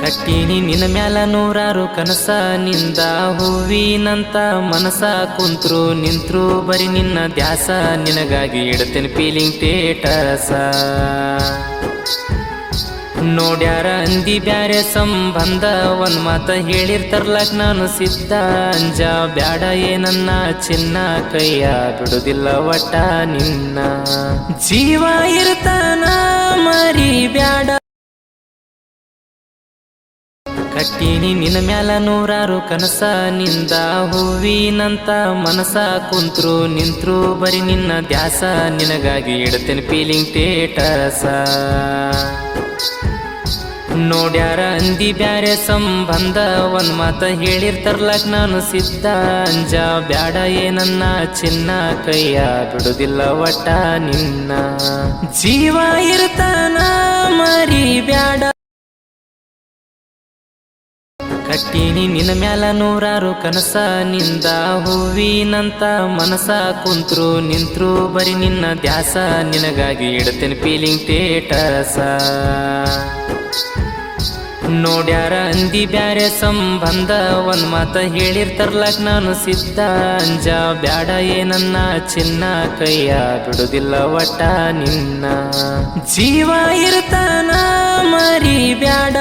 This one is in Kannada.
ಕಟ್ಟೀನಿ ನಿನ್ನ ಮ್ಯಾಲ ನೂರಾರು ಕನಸ ನಿಂದ ಹೂವಿನಂತ ಮನಸ ಕುಂತ್ರು ನಿಂತ್ರು ಬರಿ ನಿನ್ನ ದ್ಯಾಸ ನಿನಗಾಗಿ ಇಡತೇನೆ ಫೀಲಿಂಗ್ ಟೇಟಸ ನೋಡ್ಯಾರ ಅಂದಿ ಬ್ಯಾರೆ ಸಂಬಂಧ ಒಂದ್ ಮಾತ ಹೇಳಿರ್ತಾರಲಾಕ್ ನಾನು ಸಿದ್ಧ ಅಂಜ ಬ್ಯಾಡ ಏನನ್ನ ಚಿನ್ನ ಕೈಯ ಬಿಡುದಿಲ್ಲ ಒಟ್ಟ ನಿನ್ನ ಜೀವ ಇರ್ತಾನ ಮರಿ ಬ್ಯಾಡ ಕಟ್ಟೀನಿ ನಿನ್ನ ಮ್ಯಾಲ ನೂರಾರು ಕನಸ ನಿಂದ ಹೂವಿನಂತ ಮನಸ ಕುಂತ್ರು ನಿಂತ್ರು ಬರಿ ನಿನ್ನ ದ್ಯಾಸ ನಿನಗಾಗಿ ಇಡತೇನೆ ಫೀಲಿಂಗ್ ಟೇಟಸ ನೋಡ್ಯಾರ ಅಂದಿ ಬ್ಯಾರೆ ಸಂಬಂಧ ಒಂದ್ ಮಾತ ಹೇಳಿರ್ತಾರಲಾಕ್ ನಾನು ಸಿದ್ಧ ಅಂಜ ಬ್ಯಾಡ ಏನನ್ನ ಚಿನ್ನ ಕೈಯ ಬಿಡುದಿಲ್ಲ ಒಟ್ಟ ನಿನ್ನ ಜೀವ ಇರ್ತಾನ ಮರಿ ಬ್ಯಾಡ ಕಟ್ಟೀನಿ ನಿನ್ನ ಮ್ಯಾಲ ನೂರಾರು ಕನಸ ನಿಂದ ಹೂವಿನಂತ ಮನಸ ಕುಂತ್ರು ನಿಂತ್ರು ಬರಿ ನಿನ್ನ ದ್ಯಾಸ ನಿನಗಾಗಿ ಇಡತೇನೆ ಫೀಲಿಂಗ್ ಟೇಟಸ ನೋಡ್ಯಾರ ಅಂದಿ ಬ್ಯಾರೆ ಸಂಬಂಧ ಒಂದ್ ಮಾತ ಹೇಳಿರ್ತಾರಲಾಕ್ ನಾನು ಸಿದ್ಧ ಅಂಜ ಬ್ಯಾಡ ಏನನ್ನ ಚಿನ್ನ ಕೈಯ ಬಿಡುದಿಲ್ಲ ಒಟ್ಟ ನಿನ್ನ ಜೀವ ಇರ್ತಾನ ಮರಿ ಬ್ಯಾಡ